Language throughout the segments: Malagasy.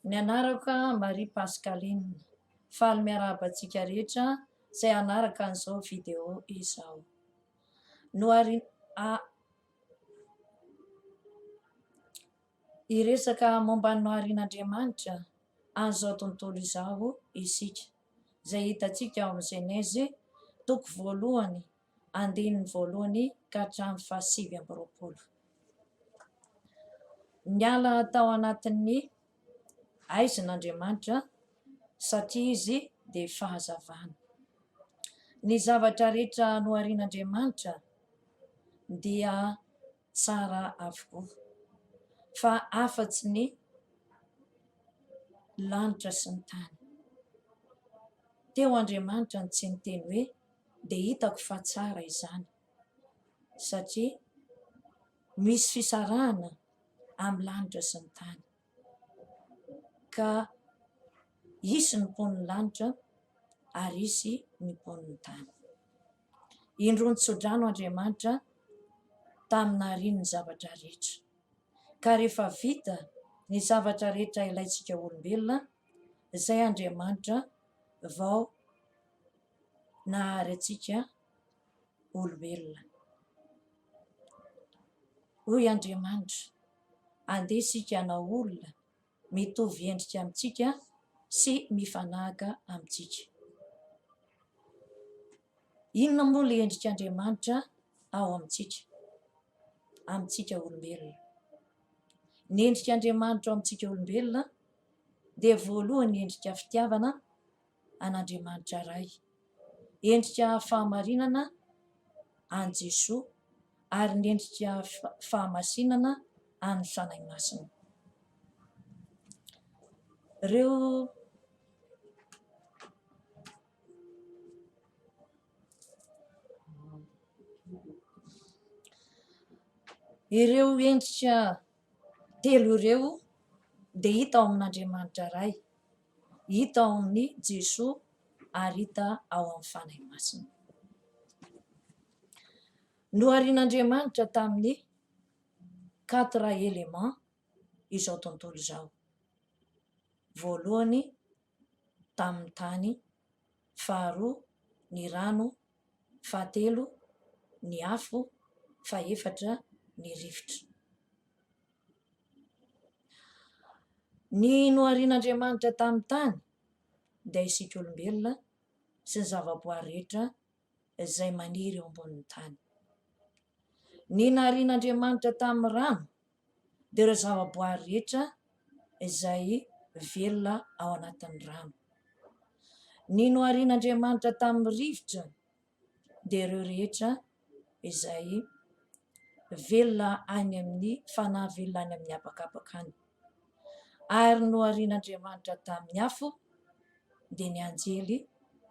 Ny anaraka Marie Pascaline, faly miarabantsika rehetra izay anaraka an'izao video izao. Iresaka momba ny noharian'Andriamanitra an'izao tontolo izao isika, izay hitantsika ao amin'ny Genèse toko 1:1 ka hatramin'ny 7:20. Niala tao anatin'ny aizin'Andriamanitra satria izy dia fahazavana. Ny zavatra rehetra noharian'Andriamanitra dia tsara avokoa, fa afa-tsy ny lanitra sy ny tany. Teo Andriamanitra ny tsy niteny hoe dia hitako fa tsara izany, satria misy fisarahana amin'ny lanitra sy ny tany, ka hisy ny pon'ny lanitra ary hisy ny pon'ny tany. Indroa nitso-drano Andriamanitra tamin'ny nahariany ny zavatra rehetra, ka rehefa vita ny zavatra rehetra ilaintsika olombelona, izay Andriamanitra vao nahary antsika olombelona. Hoy Andriamanitra, andeha isika hanao olona mitovy endrika amintsika sy mifanahaka amintsika. Inona moa ilay endrik'Andriamanitra ao amintsika olombelona? Ny endrik'Andriamanitra ao amintsika olombelona dia voalohany endrika fitiavana an'Andriamanitra iray, endrika fahamarinana an Jesoa, ary ny endrika fahamasinana an'ny fanahy masina. Ireo endrika telo ireo dia hita ao amin'Andriamanitra iray, hita ao amin'ny Jesoa ary hita ao amin'ny fanahy masina. Noharian'Andriamanitra tamin'ny 4 éléments izao tontolo izao. Voalohany tamin'ny tany, faharoa ny rano, fahatelo ny afo, fahaefatra ny rivotra. Ny noharian'Andriamanitra tamin'ny tany dia isika olombelona sy ny zavaboary rehetra izay maniry eo ambonin'ny tany. Ny naharian'Andriamanitra tamin'ny rano dia ireo zavaboary rehetra izay velona ao anatin'ny rano. Ny noharian'Andriamanitra tamin'ny rivotra dia ireo rehetra izay velona any amin'ny fanahy velona any amin'ny habakabaka any. Ary noharian'Andriamanitra tamin'ny afo dia ny anjely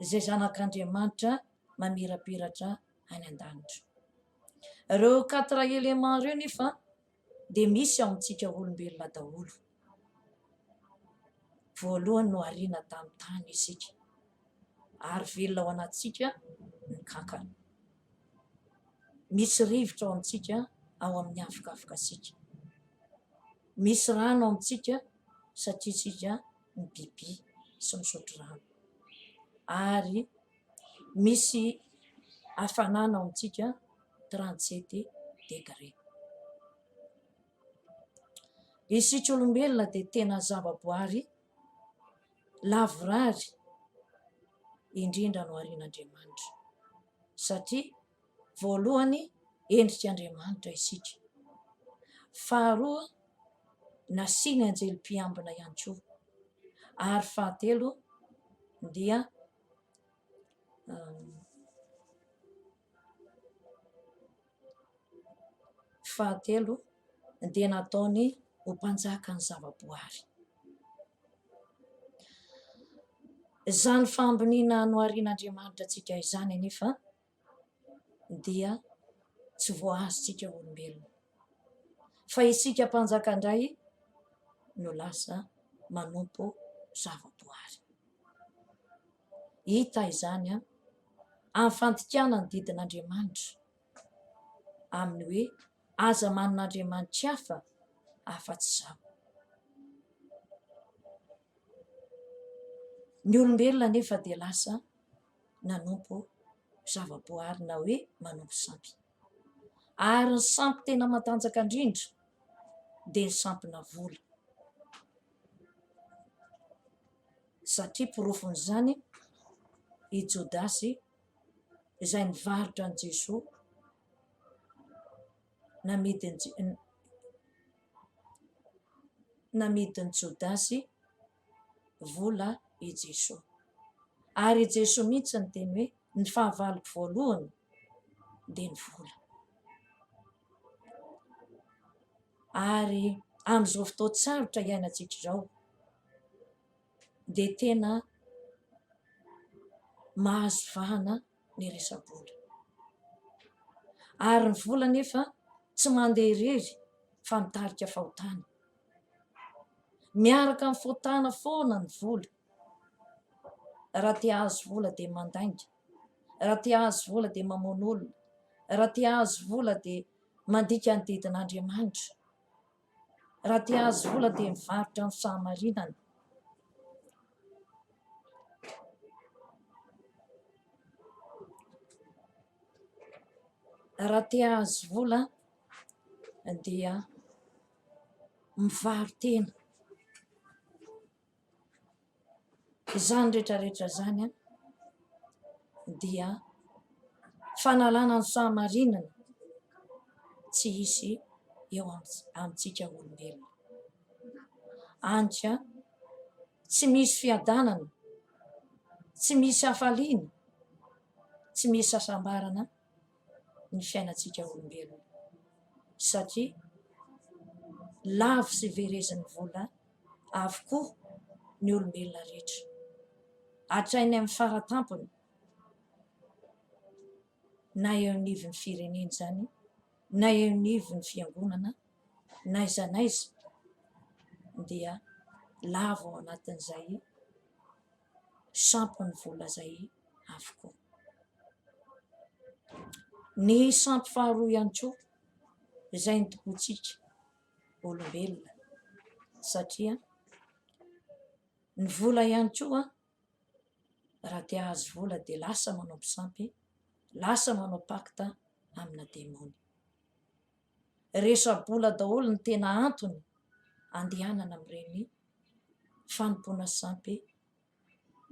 izay zanak'Andriamanitra mamirapiratra any an-danitra. Ireo 4 éléments ireo nefa dia misy ao amintsika olombelona daholo. Voalohany nohariana tamin'ny tany isika, ary velona ao anatintsika ny kankana. Misy rivotra ao amintsika ao amin'ny afokafokasika. Misy rano ao amintsika satria isika ny biby sy misotro rano. Ary misy hafanana ao amintsika 37 degré. Isika olombelona dia tena zavaboary lavorary indrindra noharian'Andriamanitra, satria voalohany endrik'Andriamanitra isika, faharoa nasiany anjelim-piambina ihany koa, ary fahatelo dia nataony ho mpanjaka ny zavaboary. Izany fambiniana noharian'Andriamanitra antsika izany anefa dia tsy voahazontsika olombelona, fa isika mpanjaka indray no lasa manompo zavaboary. Hita izany amin'ny fantikana ny didin'Andriamanitra, amin'ny hoe aza manan'Andriamanitra hafa afa-tsy izao. Ny olombelona nefa dia lasa nanompo zavaboary na hoe manompo sampy, ary ny sampy tena matanjaka indrindra dia ny sampina vola, satria porofon'izany i Jodasy izay nivarotra an' Jesosy, namidiny Jodasy vola i Jesosy, ary i Jesosy mihitsy ny teny hoe ny fahavaloko voalohany dia ny vola. Ary amin'izao fotoan-tsarotra iainantsika izao dia tena mahazo vahana ny resa-bola, ary ny vola nefa tsy mandeha irery fa mitarika fahotana, miaraka amin'ny fahotana foana ny vola. Raha te hahazo vola dia mandainga, raha te hahazo vola dia mamono olona, raha te hahazo vola dia mandika ny didin'Andriamanitra, raha te hahazo vola dia mivarotra amin'ny fahamarinana. Raha te hahazo vola dia mivaro-tena. Izany rehetrarehetra izany dia fanalana ny fahamarinana tsy hisy eo amintsika olombelona. Antsy tsy misy fiadanana, tsy misy hafaliana, tsy misy hasambarana ny fiainantsika olombelona, satria lavo sy verezin'ny vola avokoa ny olombelona rehetra, hatrainy amin'ny faratampony, na eo anivon'ny firenena izany, na eo anivon'ny fiangonana, na aiza n'aiza dia lavo ao anatin'izay sampy ny vola izay avokoa. Ny sampy faharoa ihany koa izay notokontsika olombelona, satria ny vola ihany koa raha te hahazo vola dia lasa manompo sampy, lasa manao pakta amina demôny. Resa-bola daholo ny tena antony andehanana amin'ireny fanompoana sampy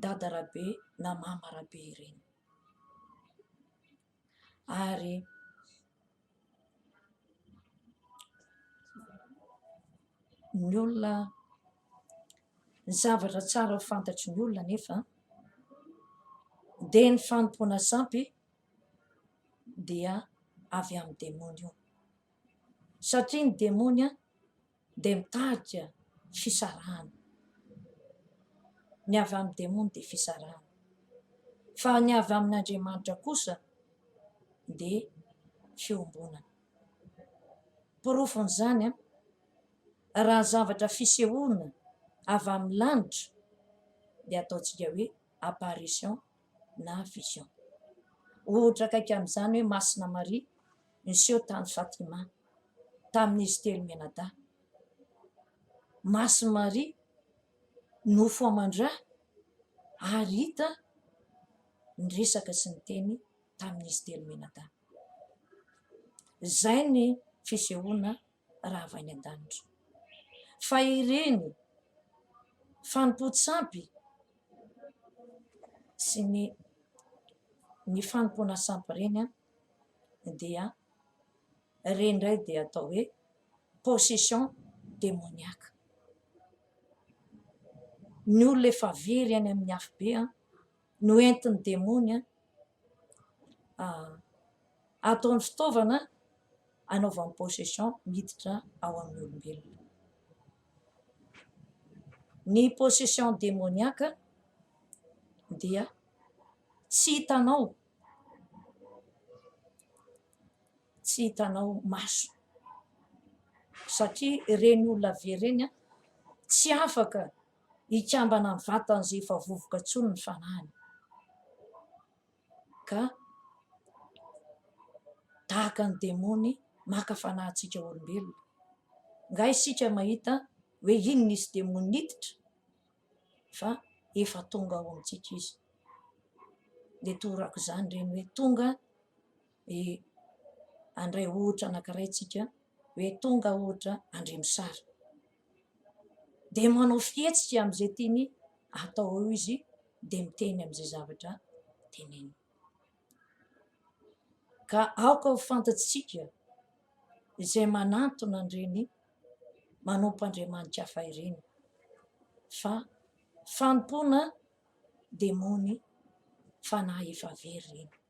dadarabe na mamarabe ireny. Ary ny olona, ny zavatra tsara ho fantatry ny olona nefa dia ny fanompoana sampy dia avy amin'ny demôny io, satria ny demôny dia mitarika fisarahana. Ny avy amin'ny demôny dia fisarahana, fa ny avy amin'Andriamanitra kosa dia fiombonana. Porofon'izany raha zavatra fisehoana avy amin'ny lanitra dia ataontsika hoe apparition na vision. Ohatra akaiky amin'izany hoe masina Maria niseho tany Fatima tamin'izy telo mianadahy. Maso Maria nofo aman-drà ary hita ny resaka sy ny teny tamin'izy telo mianadahy. Izay ny fisehoana raha avy any an-danitra. Fa ireny fanompo-tsampy sy ny fanompoana sampy ireny dia ireny indray dia atao hoe possession démoniaque. Ny olona efa very any amin'ny afo be no entin'ny demôny ataony fitaovana anaovany possession miditra ao amin'ny olombelona. Ny possession démoniaque dia tsy hitanao maso, satria ireny olona very ireny tsy afaka hikambana ny vatany izay efa vovoka intsony ny fanahiny, ka tahaka ny demôny maka fanahintsika olombelona. Nga isika mahita hoe iny nisy demôny niditra, fa efa tonga ao amintsika izy. De torako izany reny hoe tonga andray ohatra anankiray tsika hoe tonga ohatra Andrimisara, de manao fihetsika am'izay tiany atao eo izy de miteny am'izay zavatra teneniny. Ka aoka ho fantatsika izay manantona an'ireny manompo-Andriamanitra hafa ireny fa fanompoana demony fanahy efa very reny.